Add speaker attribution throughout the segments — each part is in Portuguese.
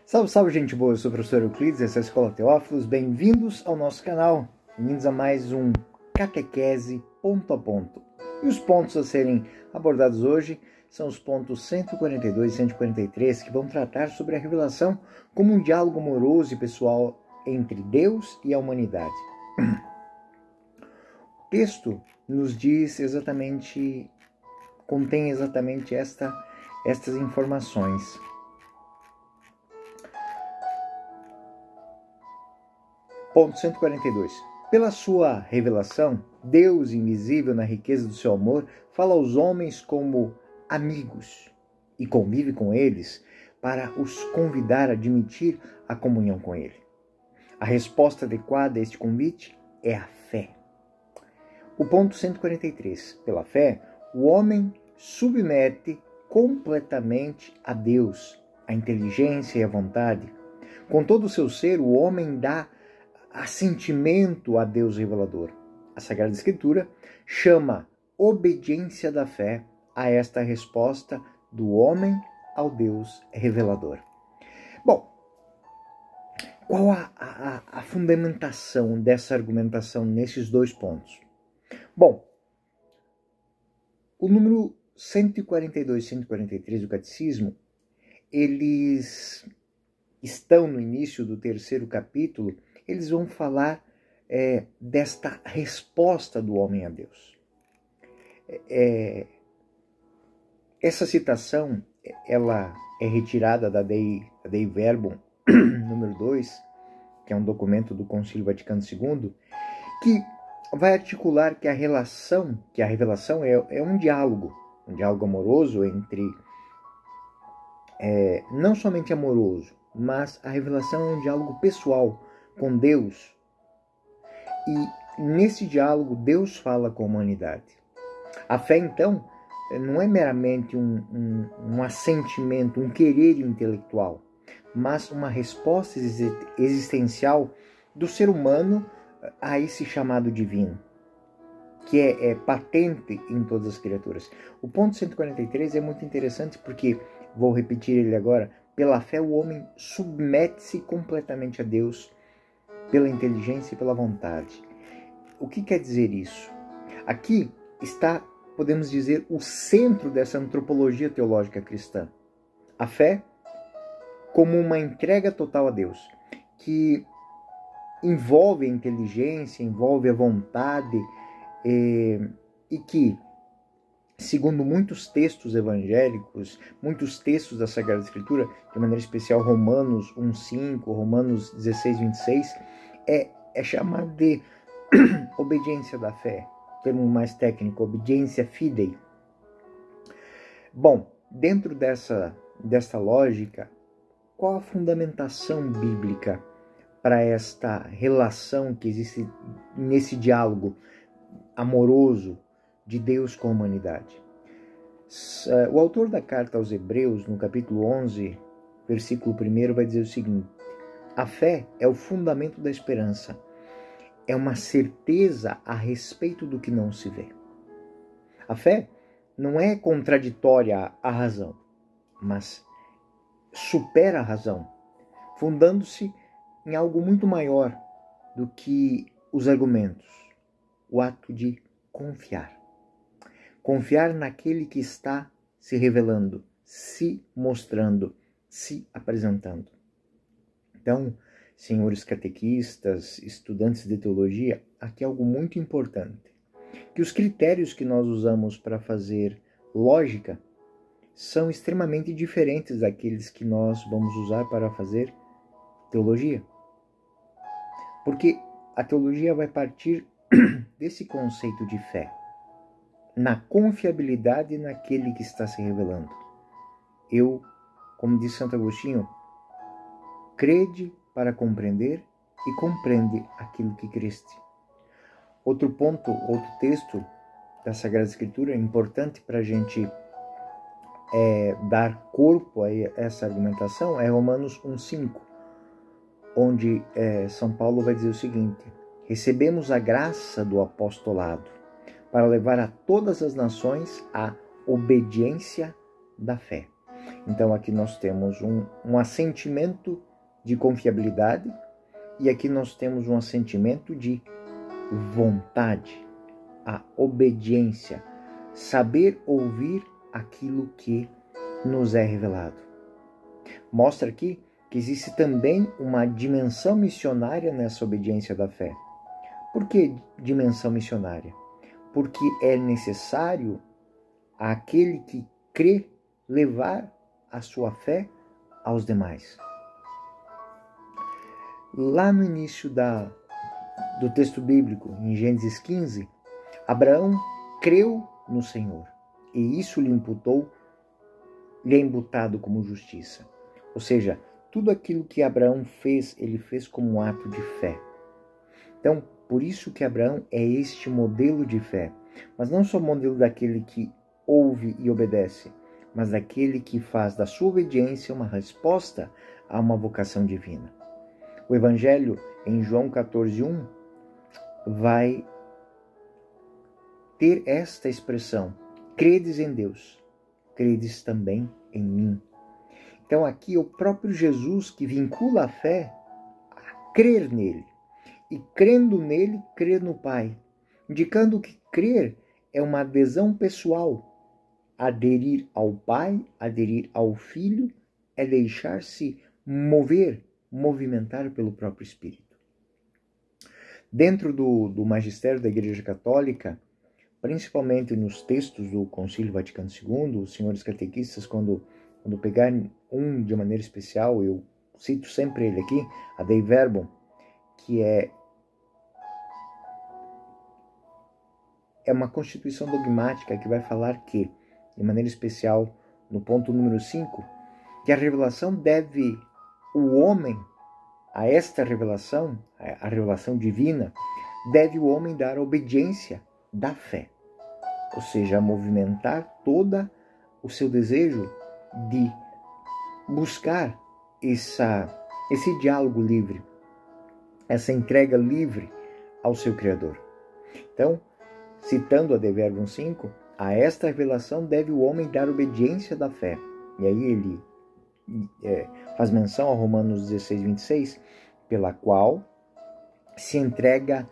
Speaker 1: Salve, salve, gente boa! Eu sou o professor Euclides, essa é a Escola Teófilos. Bem-vindos ao nosso canal. Bem-vindos a mais um Catequese Ponto a Ponto. E os pontos a serem abordados hoje são os pontos 142 e 143, que vão tratar sobre a revelação como um diálogo amoroso e pessoal entre Deus e a humanidade. O texto nos diz exatamente, contém exatamente estas informações. Ponto 142. Pela sua revelação, Deus, invisível na riqueza do seu amor, fala aos homens como amigos e convive com eles para os convidar a admitir a comunhão com Ele. A resposta adequada a este convite é a fé. O ponto 143. Pela fé, o homem submete completamente a Deus, a inteligência e a vontade. Com todo o seu ser, o homem dá assentimento a Deus revelador. A Sagrada Escritura chama obediência da fé a esta resposta do homem ao Deus revelador. Bom, qual a fundamentação dessa argumentação nesses dois pontos? Bom, o número 142 e 143 do Catecismo, eles estão no início do terceiro capítulo. Eles vão falar desta resposta do homem a Deus. Essa citação ela é retirada da Dei Verbum, número 2, que é um documento do Concílio Vaticano II, que vai articular que a revelação é um diálogo amoroso entre, não somente amoroso, mas a revelação é um diálogo pessoal com Deus, e nesse diálogo Deus fala com a humanidade. A fé, então, não é meramente um assentimento, um querer intelectual, mas uma resposta existencial do ser humano a esse chamado divino, que é patente em todas as criaturas. O ponto 143 é muito interessante porque, vou repetir ele agora, pela fé o homem submete-se completamente a Deus, pela inteligência e pela vontade. O que quer dizer isso? Aqui está, podemos dizer, o centro dessa antropologia teológica cristã. A fé como uma entrega total a Deus, que envolve a inteligência, envolve a vontade, e que, segundo muitos textos evangélicos, muitos textos da Sagrada Escritura, de maneira especial Romanos 1,5, Romanos 16,26, é chamado de obediência da fé, termo mais técnico, obediência fidei. Bom, dentro dessa lógica, qual a fundamentação bíblica para esta relação que existe nesse diálogo amoroso de Deus com a humanidade? O autor da carta aos Hebreus, no capítulo 11, versículo 1, vai dizer o seguinte: a fé é o fundamento da esperança, é uma certeza a respeito do que não se vê. A fé não é contraditória à razão, mas supera a razão, fundando-se em algo muito maior do que os argumentos, o ato de confiar. Confiar naquele que está se revelando, se mostrando, se apresentando. Então, senhores catequistas, estudantes de teologia, aqui é algo muito importante. Que os critérios que nós usamos para fazer lógica são extremamente diferentes daqueles que nós vamos usar para fazer teologia. Porque a teologia vai partir desse conceito de fé, na confiabilidade naquele que está se revelando. Eu, como diz Santo Agostinho, crede para compreender e compreende aquilo que creste. Outro ponto, outro texto da Sagrada Escritura importante para a gente dar corpo a essa argumentação é Romanos 1,5, onde São Paulo vai dizer o seguinte: recebemos a graça do apostolado para levar a todas as nações a obediência da fé. Então aqui nós temos um assentimento de confiabilidade e aqui nós temos um assentimento de vontade, a obediência, saber ouvir aquilo que nos é revelado. Mostra aqui que existe também uma dimensão missionária nessa obediência da fé. Por que dimensão missionária? Porque é necessário aquele que crê levar a sua fé aos demais. Lá no início do texto bíblico, em Gênesis 15, Abraão creu no Senhor e isso lhe é imputado como justiça. Ou seja, tudo aquilo que Abraão fez, ele fez como um ato de fé. Então, por isso que Abraão é este modelo de fé, mas não só modelo daquele que ouve e obedece, mas daquele que faz da sua obediência uma resposta a uma vocação divina. O Evangelho, em João 14:1, vai ter esta expressão: credes em Deus, credes também em mim. Então aqui é o próprio Jesus que vincula a fé a crer nele. E crendo nele, crer no Pai. Indicando que crer é uma adesão pessoal. Aderir ao Pai, aderir ao Filho, é deixar-se movimentar pelo próprio Espírito. Dentro do magistério da Igreja Católica, principalmente nos textos do Concílio Vaticano II, os senhores catequistas, quando pegarem um de maneira especial, eu cito sempre ele aqui, a Dei Verbum, que é uma constituição dogmática que vai falar que, de maneira especial, no ponto número 5, que a revelação deve, o homem, a esta revelação, a revelação divina, deve o homem dar obediência da fé. Ou seja, movimentar todo o seu desejo de buscar esse diálogo livre, essa entrega livre ao seu Criador. Então, citando a Dei Verbum 5, a esta revelação deve o homem dar obediência da fé. E aí ele faz menção a Romanos 16:26, pela qual se entrega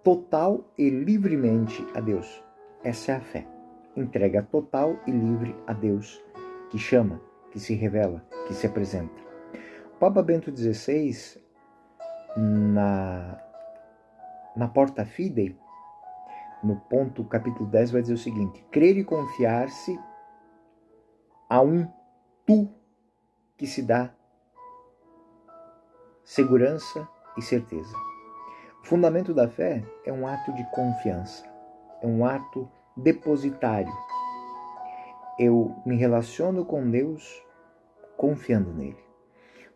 Speaker 1: total e livremente a Deus. Essa é a fé. Entrega total e livre a Deus, que chama, que se revela, que se apresenta. O Papa Bento XVI, na Porta Fidei, no ponto capítulo 10, vai dizer o seguinte: crer e confiar-se a um tu que se dá segurança e certeza. O fundamento da fé é um ato de confiança, é um ato depositário. Eu me relaciono com Deus confiando nele.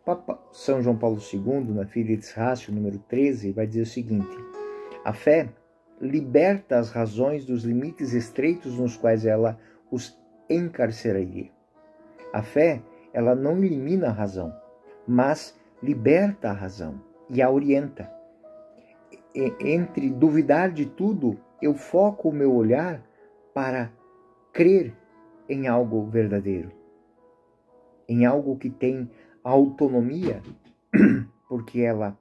Speaker 1: O Papa São João Paulo II, na Fides Ratio, número 13, vai dizer o seguinte: a fé liberta as razões dos limites estreitos nos quais ela os encarceraria. A fé, ela não elimina a razão, mas liberta a razão e a orienta. Entre duvidar de tudo, eu foco o meu olhar para crer em algo verdadeiro, em algo que tem autonomia, porque ela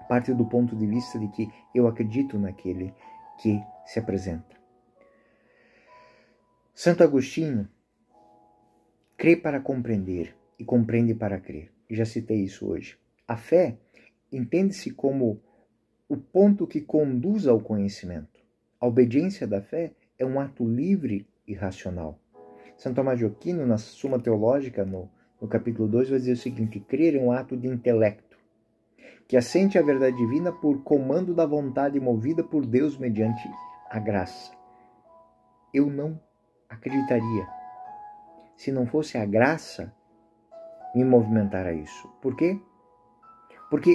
Speaker 1: parte do ponto de vista de que eu acredito naquele que se apresenta. Santo Agostinho crê para compreender e compreende para crer. Já citei isso hoje. A fé entende-se como o ponto que conduz ao conhecimento. A obediência da fé é um ato livre e racional. Santo Tomás de Aquino, na Suma Teológica, no capítulo 2, vai dizer o seguinte: crer é um ato de intelecto, que assente a verdade divina por comando da vontade movida por Deus mediante a graça. Eu não acreditaria se não fosse a graça me movimentar a isso. Por quê? Porque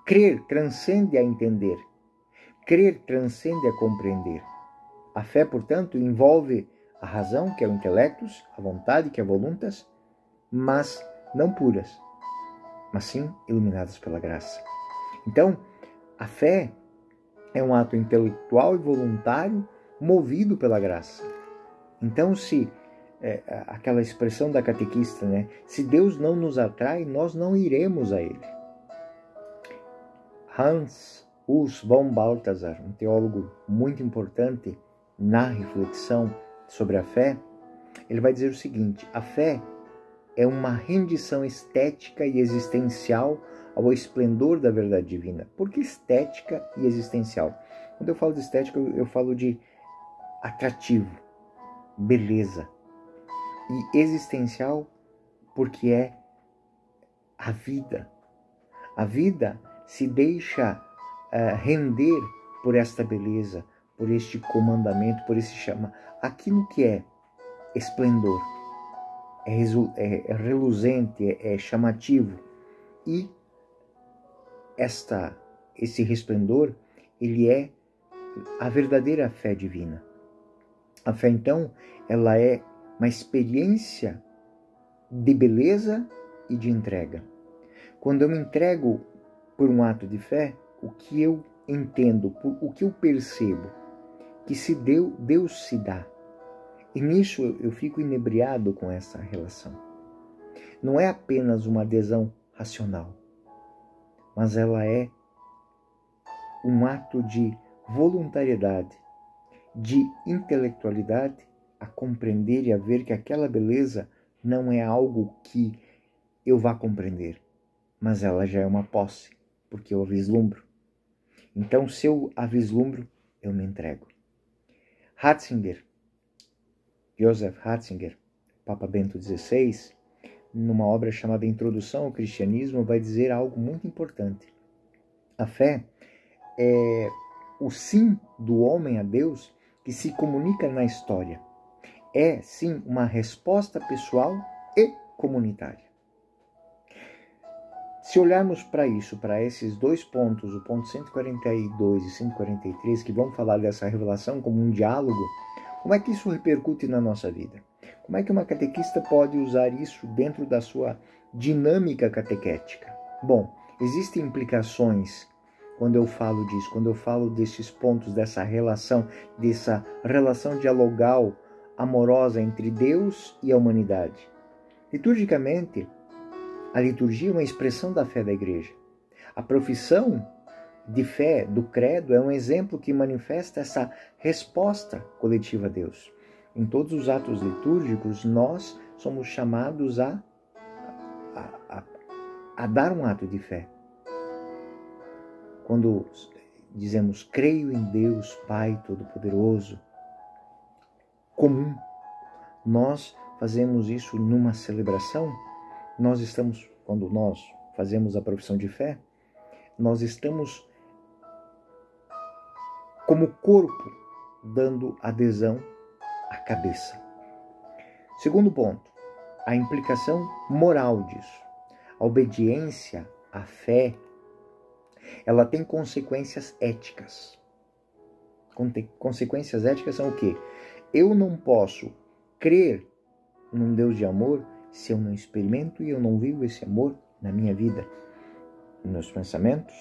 Speaker 1: crer transcende a entender. Crer transcende a compreender. A fé, portanto, envolve a razão, que é o intelectus, a vontade, que é a voluntas, mas não puras, mas sim iluminadas pela graça. Então, a fé é um ato intelectual e voluntário movido pela graça. Então, se aquela expressão da catequista, né? Se Deus não nos atrai, nós não iremos a Ele. Hans Urs von Balthasar, um teólogo muito importante na reflexão sobre a fé, ele vai dizer o seguinte: a fé é uma rendição estética e existencial ao esplendor da verdade divina. Por que estética e existencial? Quando eu falo de estética, eu falo de atrativo, beleza. E existencial porque é a vida. A vida se deixa render por esta beleza, por este comandamento, por esse chamar. Aquilo que é esplendor, é reluzente, é chamativo. E esse resplendor, ele é a verdadeira fé divina. A fé, então, ela é uma experiência de beleza e de entrega. Quando eu me entrego por um ato de fé, o que eu entendo, o que eu percebo, que se Deus se dá. E nisso eu fico inebriado com essa relação. Não é apenas uma adesão racional, mas ela é um ato de voluntariedade, de intelectualidade, a compreender e a ver que aquela beleza não é algo que eu vá compreender, mas ela já é uma posse, porque eu a vislumbro. Então, se eu a vislumbro, eu me entrego. Joseph Ratzinger, Papa Bento XVI, numa obra chamada Introdução ao Cristianismo, vai dizer algo muito importante. A fé é o sim do homem a Deus que se comunica na história. É, sim, uma resposta pessoal e comunitária. Se olharmos para isso, para esses dois pontos, o ponto 142 e 143, que vão falar dessa revelação como um diálogo, como é que isso repercute na nossa vida? Como é que uma catequista pode usar isso dentro da sua dinâmica catequética? Bom, existem implicações quando eu falo disso, quando eu falo desses pontos, dessa relação dialogal, amorosa entre Deus e a humanidade. Liturgicamente, a liturgia é uma expressão da fé da Igreja. A profissão de fé do credo é um exemplo que manifesta essa resposta coletiva a Deus. Em todos os atos litúrgicos, nós somos chamados a dar um ato de fé. Quando dizemos, creio em Deus, Pai Todo-Poderoso, comum, nós fazemos isso numa celebração, quando nós fazemos a profissão de fé, nós estamos como corpo dando adesão à cabeça. Segundo ponto, a implicação moral disso. A obediência à fé, ela tem consequências éticas. Consequências éticas são o quê? Eu não posso crer num Deus de amor se eu não experimento e eu não vivo esse amor na minha vida, nos meus pensamentos,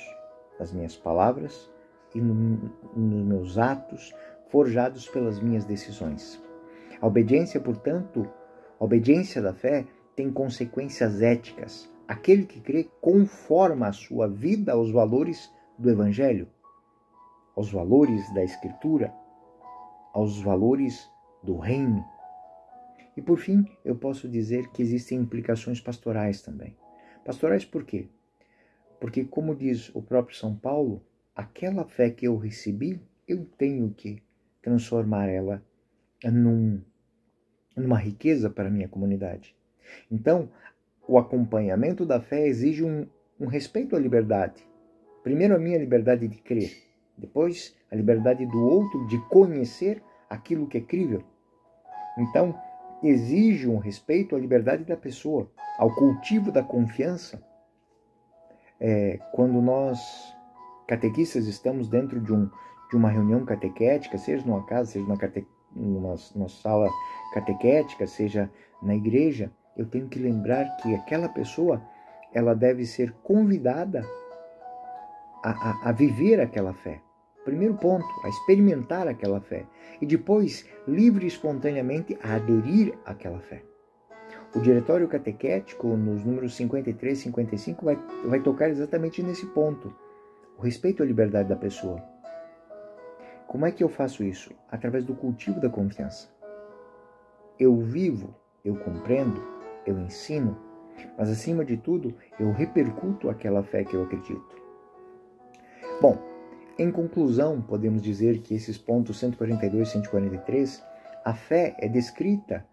Speaker 1: nas minhas palavras e nos meus atos forjados pelas minhas decisões. A obediência, portanto, a obediência da fé tem consequências éticas. Aquele que crê conforma a sua vida aos valores do Evangelho, aos valores da Escritura, aos valores do reino. E por fim, eu posso dizer que existem implicações pastorais também. Pastorais por quê? Porque, como diz o próprio São Paulo, aquela fé que eu recebi, eu tenho que transformar ela numa riqueza para a minha comunidade. Então, o acompanhamento da fé exige um respeito à liberdade. Primeiro, a minha liberdade de crer. Depois, a liberdade do outro de conhecer aquilo que é crível. Então, exige um respeito à liberdade da pessoa, ao cultivo da confiança. Quando nós, catequistas, estamos dentro de uma reunião catequética, seja numa casa, seja numa sala catequética, seja na igreja, eu tenho que lembrar que aquela pessoa, ela deve ser convidada a viver aquela fé. primeiro ponto, a experimentar aquela fé. E depois, livre e espontaneamente, a aderir àquela fé. O diretório catequético, nos números 53 e 55, vai tocar exatamente nesse ponto. O respeito à liberdade da pessoa. Como é que eu faço isso? Através do cultivo da confiança. Eu vivo, eu compreendo, eu ensino, mas acima de tudo, eu repercuto aquela fé que eu acredito. Bom, em conclusão, podemos dizer que esses pontos 142 e 143, a fé é descrita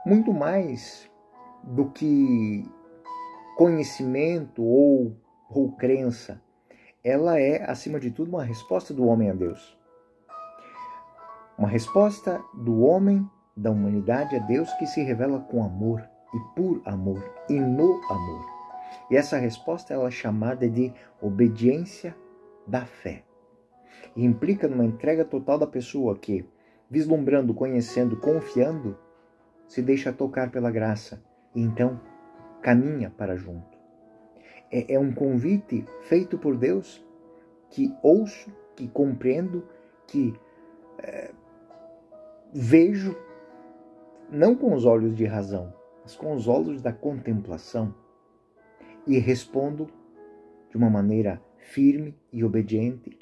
Speaker 1: muito mais do que conhecimento ou crença. Ela é, acima de tudo, uma resposta do homem a Deus. Uma resposta do homem, da humanidade a Deus, que se revela com amor e por amor e no amor. E essa resposta ela é chamada de obediência da fé. E implica numa entrega total da pessoa que, vislumbrando, conhecendo, confiando, se deixa tocar pela graça e então caminha para junto. É um convite feito por Deus que ouço, que compreendo, que vejo, não com os olhos de razão, mas com os olhos da contemplação, e respondo de uma maneira firme e obediente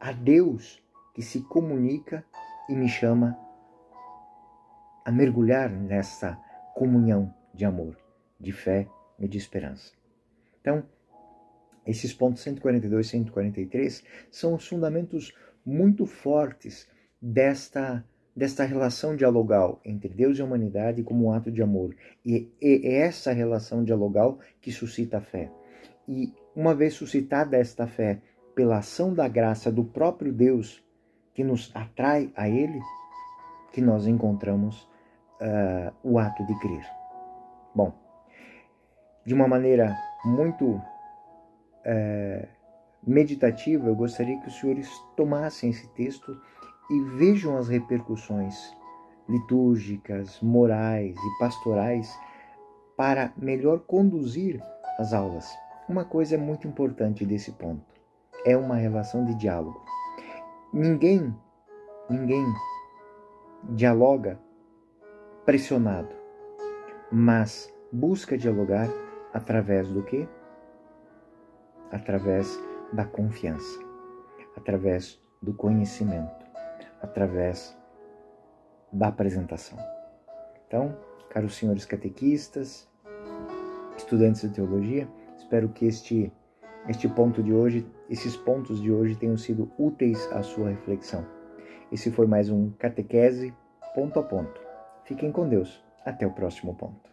Speaker 1: a Deus que se comunica e me chama a mergulhar nessa comunhão de amor, de fé e de esperança. Então, esses pontos 142 e 143 são os fundamentos muito fortes desta relação dialogal entre Deus e a humanidade como um ato de amor. E é essa relação dialogal que suscita a fé. E uma vez suscitada esta fé pela ação da graça do próprio Deus que nos atrai a Ele, que nós encontramos o ato de crer. Bom, de uma maneira muito meditativa, eu gostaria que os senhores tomassem esse texto e vejam as repercussões litúrgicas, morais e pastorais para melhor conduzir as aulas. Uma coisa muito importante desse ponto é uma relação de diálogo. Ninguém dialoga pressionado, mas busca dialogar através do quê? Através da confiança, através do conhecimento, através da apresentação. Então, caros senhores catequistas, estudantes de teologia, espero que esses pontos de hoje tenham sido úteis à sua reflexão. Esse foi mais um Catequese Ponto a Ponto. Fiquem com Deus. Até o próximo ponto.